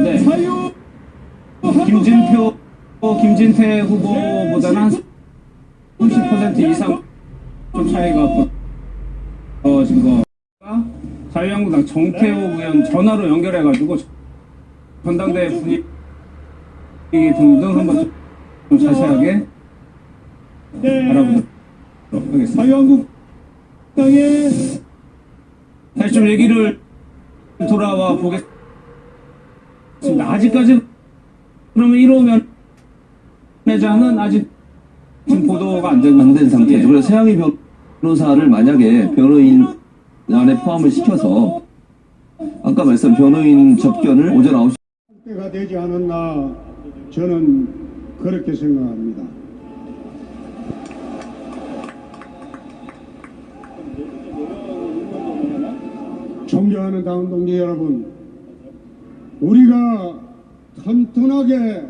네. 김진태 후보보다는 한 30% 이상 좀 차이가 벌어진 거가 자유한국당 정태호 의원 전화로 연결해가지고 전당대회 분위기 등등 한번 좀 자세하게 알아보도록 하겠습니다. 자유한국당의 다시 좀 얘기를 돌아와 보겠습니다. 아직까지 그러면 1호 면회장은 아직 지금 보도가 안 된 상태죠. 그래서 세영이 변호사를 만약에 변호인 안에 포함을 시켜서 아까 말씀 변호인 접견을 오전 9시 때가 되지 않았나 저는 그렇게 생각합니다. 존경하는 당원 동지 여러분, 우리가 튼튼하게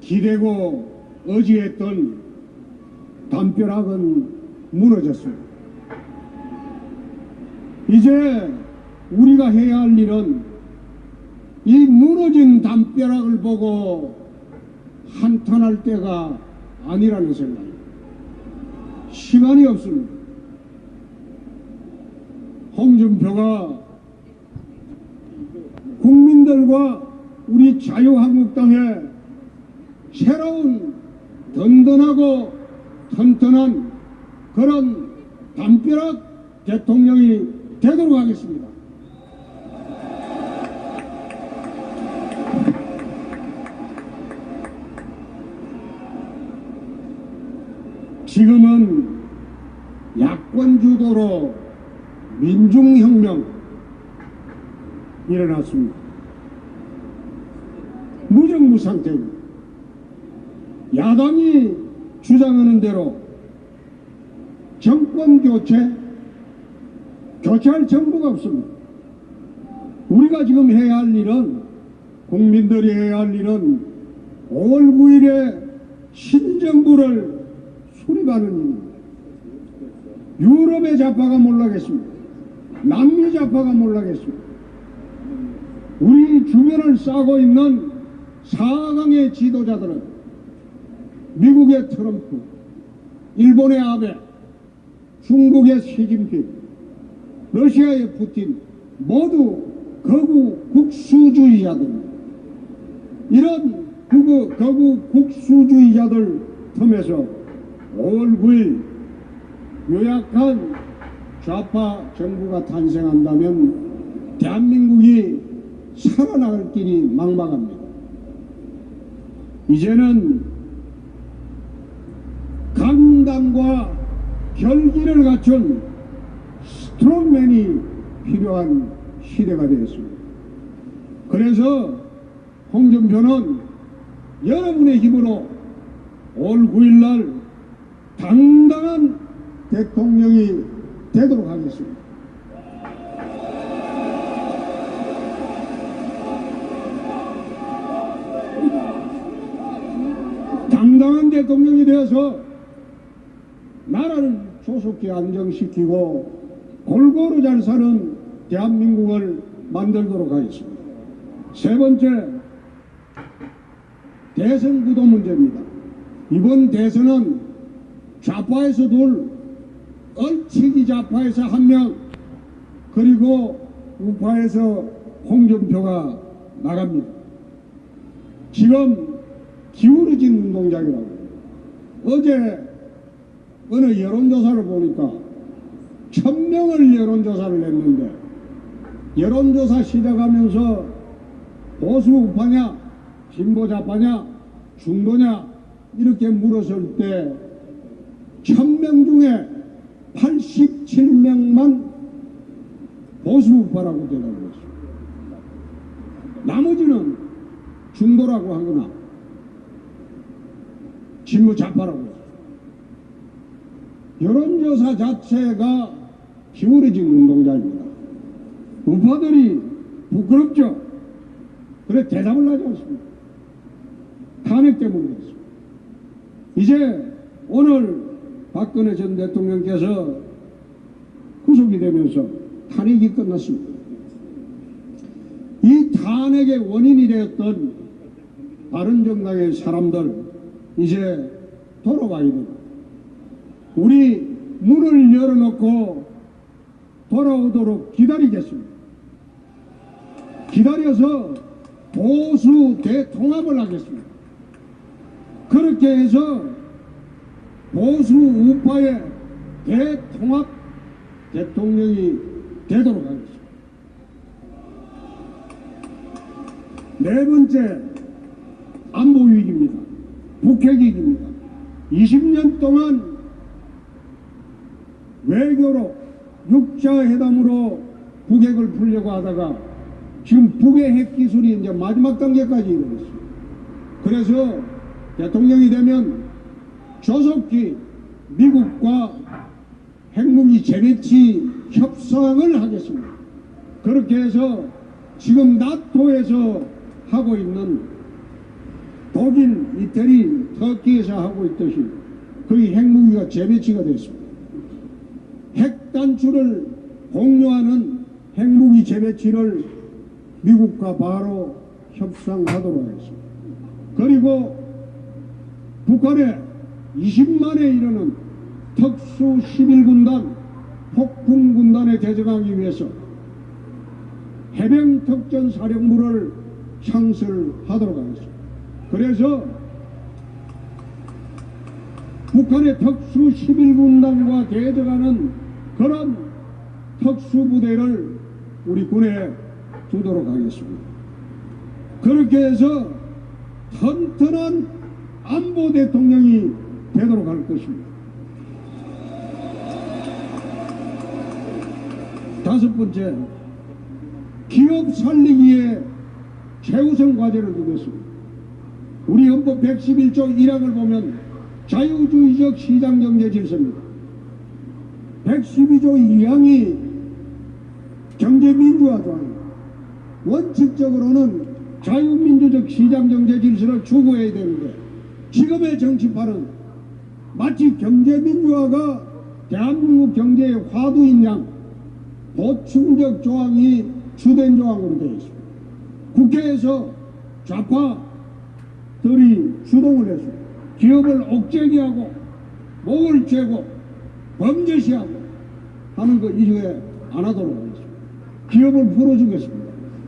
기대고 의지했던 담벼락은 무너졌어요. 이제 우리가 해야 할 일은 이 무너진 담벼락을 보고 한탄할 때가 아니라는 생각입니다. 시간이 없습니다. 홍준표가 국민들과 우리 자유한국당의 새로운 든든하고 튼튼한 그런 담벼락 대통령이 되도록 하겠습니다. 지금은 야권 주도로 민중혁명 일어났습니다. 무정부 상태입니다. 야당이 주장하는 대로 정권 교체할 정부가 없습니다. 우리가 지금 해야 할 일은, 국민들이 해야 할 일은 5월 9일에 신정부를 수립하는 일입니다. 유럽의 좌파가 몰라겠습니다. 남미 좌파가 몰라겠습니다. 우리 주변을 싸고 있는 4강의 지도자들은 미국의 트럼프, 일본의 아베, 중국의 시진핑, 러시아의 푸틴 모두 거구 국수주의자들입니다. 이런 거구 국수주의자들 틈에서 5월 9일 요약한 좌파 정부가 탄생한다면 대한민국이 살아나갈 길이 막막합니다. 이제는 강단과 결기를 갖춘 스트롱맨이 필요한 시대가 되었습니다. 그래서 홍준표는 여러분의 힘으로 5월 9일날 당당한 대통령이 되도록 하겠습니다. 당당한 대통령이 되어서 나라를 조속히 안정시키고 골고루 잘 사는 대한민국을 만들도록 하겠습니다. 세 번째, 대선 구도 문제입니다. 이번 대선은 좌파에서 둘, 얼치기 좌파에서 한 명, 그리고 우파에서 홍준표가 나갑니다. 지금 기울어진 운동장이라고. 어제 어느 여론조사를 보니까 1000명을 여론조사를 했는데, 여론조사 시작하면서 보수 우파냐 진보 좌파냐 중도냐 이렇게 물었을 때 1000명 중에 87명만 보수 우파라고 대답했습니다. 나머지는 중도라고 하거나 진보 좌파라고 했습니다. 여론조사 자체가 기울어진 운동장입니다. 우파들이 부끄럽죠. 그래 대답을 하지 않습니다. 탄핵 때문에 그렇습니다. 이제 오늘 박근혜 전 대통령께서 구속이 되면서 탄핵이 끝났습니다. 이 탄핵의 원인이 되었던 바른정당의 사람들 이제 돌아와야 됩니다. 우리 문을 열어놓고 돌아오도록 기다리겠습니다. 기다려서 보수 대통합을 하겠습니다. 그렇게 해서 보수 우파의 대통합 대통령이 되도록 하겠습니다. 네 번째, 안보 위기입니다. 북핵 위기입니다. 20년 동안 외교로 육자회담으로 북핵을 풀려고 하다가 지금 북의 핵기술이 이제 마지막 단계까지 이르렀습니다. 그래서 대통령이 되면 조속히 미국과 핵무기 재배치 협상을 하겠습니다. 그렇게 해서 지금 나토에서 하고 있는 독일, 이태리, 터키에서 하고 있듯이 거의 핵무기가 재배치가 됐습니다. 핵 단추를 공유하는 핵무기 재배치를 미국과 바로 협상하도록 하겠습니다. 그리고 북한의 20만에 이르는 특수 11군단 폭풍군단에 대적하기 위해서 해병특전사령부를 창설하도록 하겠습니다. 그래서 북한의 특수 11군단과 대적하는 그런 특수부대를 우리 군에 두도록 하겠습니다. 그렇게 해서 튼튼한 안보 대통령이 되도록 할 것입니다. 다섯 번째, 기업 살리기에 최우선 과제를 두겠습니다. 우리 헌법 111조 1항을 보면 자유주의적 시장경제 질서입니다. 112조 2항이 경제민주화 조항입니다. 원칙적으로는 자유민주적 시장경제 질서를 추구해야 되는데 지금의 정치판은 마치 경제민주화가 대한민국 경제의 화두인 양 보충적 조항이 주된 조항으로 되어 있습니다. 국회에서 좌파들이 주동을 해서 기업을 옥죄게 하고 목을 죄고 범죄시하고 하는 거 이후에 안 하도록 하겠습니다. 기업을 풀어주겠습니다.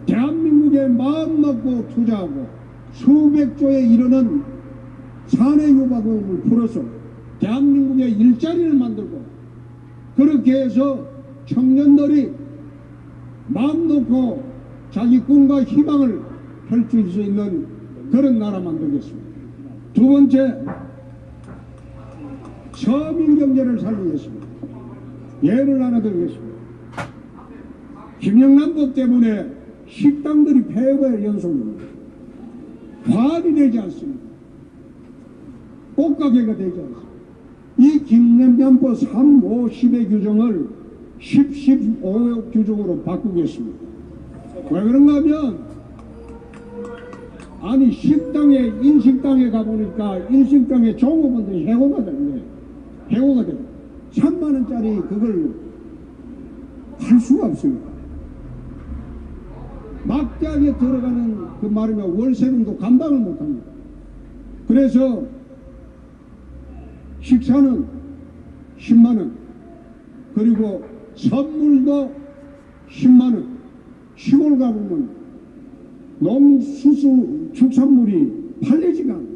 대한민국에 마음 먹고 투자하고 수백조에 이르는 산해유보금을 풀어서 대한민국에 일자리를 만들고 그렇게 해서 청년들이 마음 놓고 자기 꿈과 희망을 펼칠 수 있는 그런 나라 만들겠습니다. 두 번째, 서민경제를 살리겠습니다. 예를 하나 들겠습니다. 김영란법 때문에 식당들이 폐업의 연속입니다. 화합이 되지 않습니다. 꽃가게가 되지 않습니다. 이 김영란법 3, 5, 10의 규정을 10, 15 규정으로 바꾸겠습니다. 왜 그런가 하면 아니 식당에 일식당에 가보니까 일식당에 종업원들이 해고가 되네. 해고가 돼. 3만원짜리 그걸 할 수가 없습니다. 막대하게 들어가는 그 말이면 월세금도 감당을 못합니다. 그래서 식사는 10만원 그리고 선물도 10만원 시골 가보면 농수수 축산물이 팔리지가 않아요.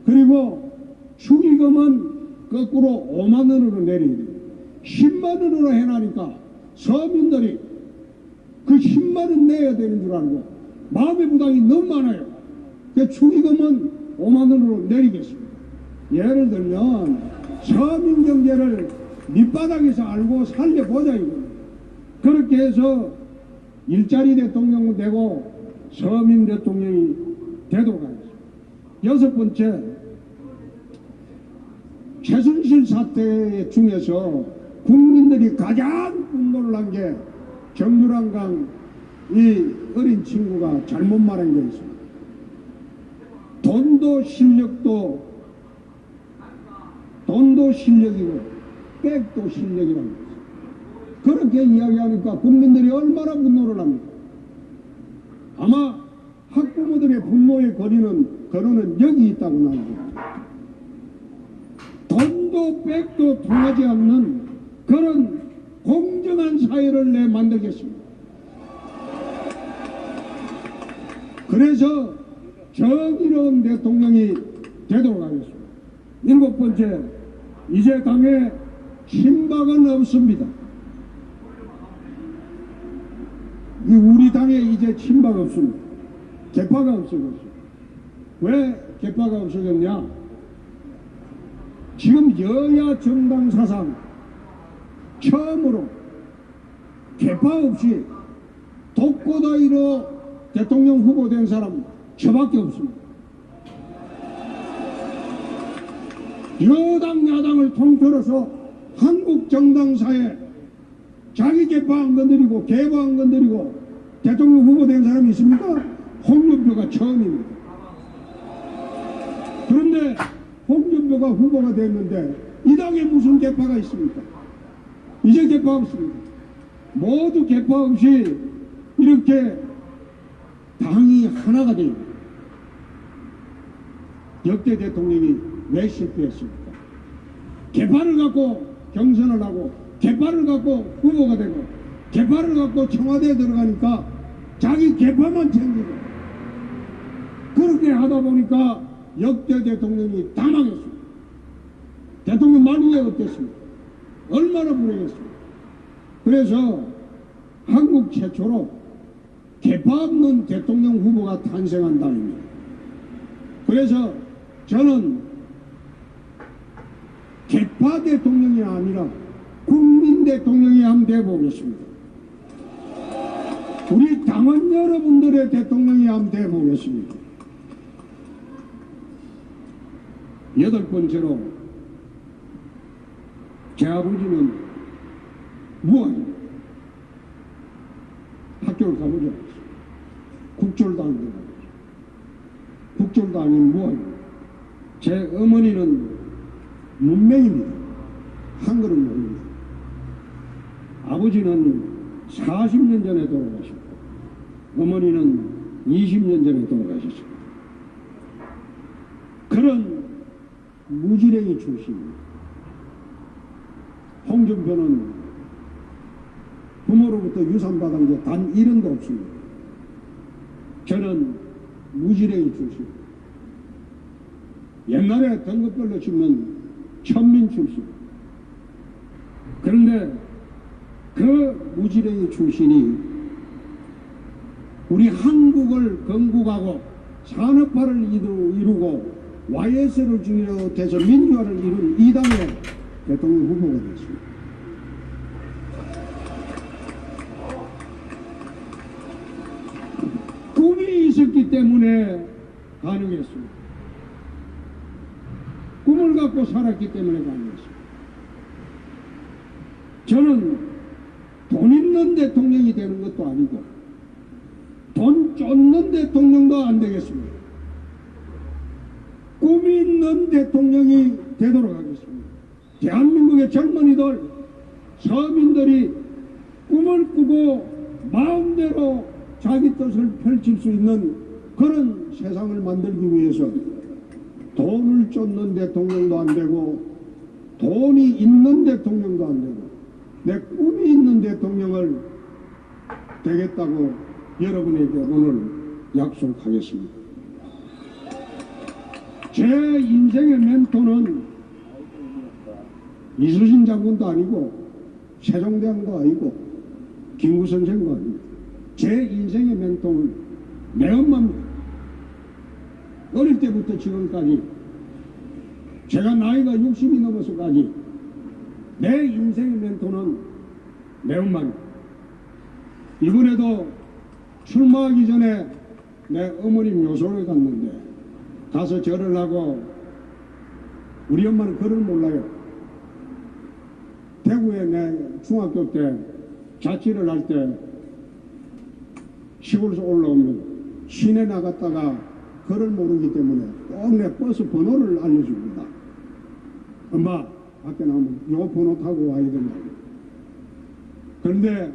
그리고 축의금은 거꾸로 5만원으로 내려야 돼요. 10만원으로 해놔니까 서민들이 그 10만원 내야 되는 줄 알고 마음의 부담이 너무 많아요. 축의금은 5만원으로 내리겠습니다. 예를 들면 서민경제를 밑바닥에서 알고 살려보자 이거예요. 그렇게 해서 일자리 대통령이 되고 서민 대통령이 되도록 하겠습니다. 여섯 번째, 최순실 사태 중에서 국민들이 가장 분노를 한 게 정유랑강 이 어린 친구가 잘못 말한 게 있습니다. 돈도 실력이고 백도 실력이라는 거죠. 그렇게 이야기하니까 국민들이 얼마나 분노를 합니까? 아마 학부모들의 분노의 거리는 여기 있다고 나는 겁니다. 돈도 백도 통하지 않는 그런 공정한 사회를 내 만들겠습니다. 그래서 정의로운 대통령이 되도록 하겠습니다. 7번째, 이제 당에 친박은 없습니다. 우리 당에 이제 친박 없습니다. 개파가 없어졌어요. 왜 개파가 없어졌냐? 지금 여야 정당 사상 처음으로 개파 없이 독고다이로 대통령 후보 된 사람 저밖에 없습니다. 여당 야당을 통틀어서 한국 정당사에 자기 개파 안 건드리고 개파 안 건드리고 대통령 후보 된 사람이 있습니까? 홍준표가 처음입니다. 그런데 홍준표가 후보가 됐는데 이 당에 무슨 개파가 있습니까? 이제 개파 없습니다. 모두 개파 없이 이렇게 당이 하나가 돼요. 역대 대통령이 왜 실패했습니까? 개파를 갖고 경선을 하고 개파를 갖고 후보가 되고 개파를 갖고 청와대에 들어가니까 자기 개파만 챙기고 그렇게 하다 보니까 역대 대통령이 다 망했습니다. 대통령 만약에 어땠습니까? 얼마나 불행했습니까? 그래서 한국 최초로 개파 없는 대통령 후보가 탄생한 당입니다. 그래서 저는 개파 대통령이 아니라 국민 대통령이 한번 돼보겠습니다. 우리 당원 여러분들의 대통령이 한번 돼보겠습니다. 8번째로 제 아버지는 무학입니다. 학교를 가보지 않았어요. 국졸도 안 돼가지고 국졸도 아닌 무학입니다. 제 어머니는 문맹입니다. 한글은 모릅니다. 아버지는 40년 전에 돌아가셨고 어머니는 20년 전에 돌아가셨습니다. 그런 무지랭이 출신입니다. 홍준표는 부모로부터 유산받은 게 단 1원도 없습니다. 저는 무지랭이 출신입니다. 옛날에 등급별로 치면 천민 출신. 그런데 그 무지랭이 출신이 우리 한국을 건국하고 산업화를 이루고 YS를 중요해서 민주화를 이룬 이 당의 대통령 후보가 됐습니다. 꿈이 있었기 때문에 가능했습니다. 꿈을 갖고 살았기 때문에 가능했습니다. 저는 돈 있는 대통령이 되는 것도 아니고 돈 쫓는 대통령도 안 되겠습니다. 꿈이 있는 대통령이 되도록 하겠습니다. 대한민국의 젊은이들, 서민들이 꿈을 꾸고 마음대로 자기 뜻을 펼칠 수 있는 그런 세상을 만들기 위해서 돈을 쫓는 대통령도 안 되고 돈이 있는 대통령도 안 되고 내 꿈이 있는 대통령을 되겠다고 여러분에게 오늘 약속하겠습니다. 제 인생의 멘토는 이수신 장군도 아니고 세종대왕도 아니고 김구 선생도 아닙니다. 제 인생의 멘토는 내 엄마입니다. 어릴 때부터 지금까지 제가 나이가 60이 넘어서까지 내 인생의 멘토는 내 엄마입니다. 이번에도 출마하기 전에 내 어머니 묘소를 갔는데 가서 절을 하고 우리 엄마는 글을 몰라요. 대구에 내 중학교 때 자취를 할 때 시골에서 올라오면 시내 나갔다가 글을 모르기 때문에 꼭 내 버스 번호를 알려줍니다. 엄마 밖에 나오면 요 번호 타고 와야 된다고. 그런데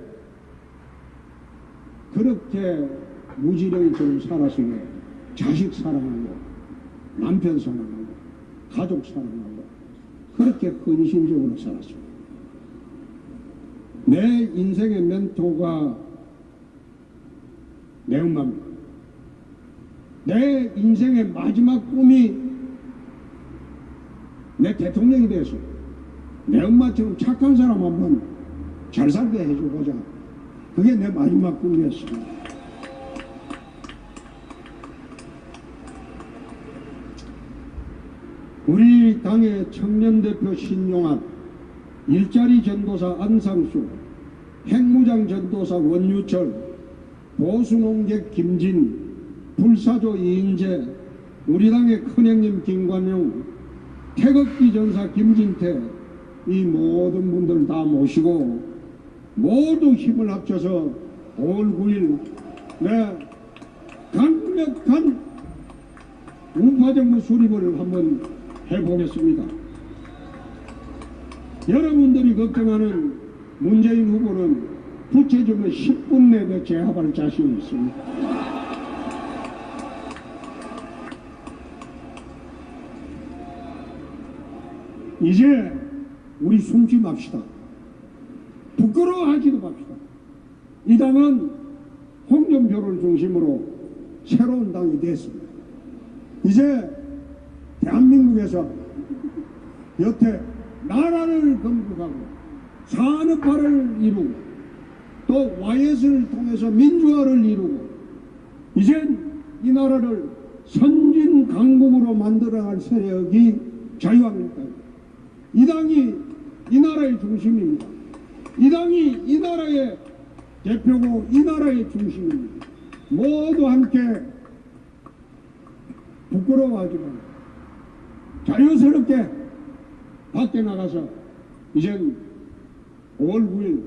그렇게 무지렁이처럼 살았으며 자식 사랑하고 남편 사랑하고 가족 사랑하고 그렇게 헌신적으로 살았습니다. 내 인생의 멘토가 내 엄마입니다. 내 인생의 마지막 꿈이 내 대통령이 되어서 내 엄마처럼 착한 사람 한번 잘 살게 해주고자, 그게 내 마지막 꿈이었습니다. 우리 당의 청년대표 신용환, 일자리 전도사 안상수, 핵무장 전도사 원유철, 보수농객 김진, 불사조 이인재, 우리 당의 큰형님 김관용, 태극기 전사 김진태, 이 모든 분들 다 모시고 모두 힘을 합쳐서 5월 9일 내 강력한 우파정부 수립을 한번 해보겠습니다. 여러분들이 걱정하는 문재인 후보는 구체적으로 10분 내에 제압할 자신이 있습니다. 이제 우리 숨지 맙시다. 부끄러워하지도 맙시다. 이 당은 홍준표를 중심으로 새로운 당이 됐습니다. 이제 대한민국에서 여태 나라를 건국하고 산업화를 이루고 또 YS를 통해서 민주화를 이루고 이젠 이 나라를 선진 강국으로 만들어갈 세력이 자유한국당입니다. 이 당이 이 나라의 중심입니다. 이 당이 이 나라의 대표고 이 나라의 중심입니다. 모두 함께 부끄러워하지 말고 자유스럽게 밖에 나가서 이젠 5월 9일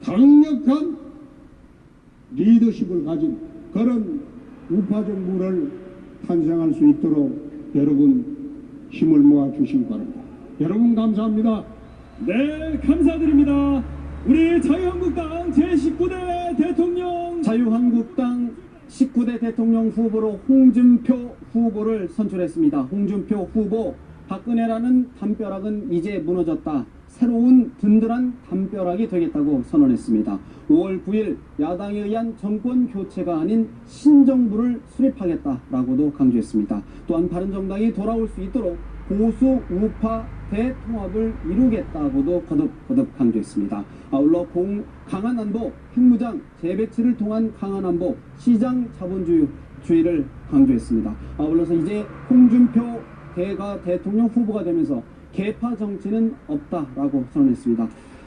강력한 리더십을 가진 그런 우파 정부를 탄생할 수 있도록 여러분 힘을 모아 주시기 바랍니다. 여러분 감사합니다. 네, 감사드립니다. 우리 자유한국당 제19대 대통령, 자유한국당 19대 대통령 후보로 홍준표 후보를 선출했습니다. 홍준표 후보, 박근혜라는 담벼락은 이제 무너졌다. 새로운 든든한 담벼락이 되겠다고 선언했습니다. 5월 9일 야당에 의한 정권 교체가 아닌 신정부를 수립하겠다라고도 강조했습니다. 또한 바른정당이 돌아올 수 있도록 보수 우파 대통합을 이루겠다고도 거듭 강조했습니다. 아울러 강한 안보, 핵무장, 재배치를 통한 강한 안보, 시장 자본주의를 강조했습니다. 아울러서 이제 홍준표 대통령 후보가 되면서 계파 정치는 없다라고 선언했습니다.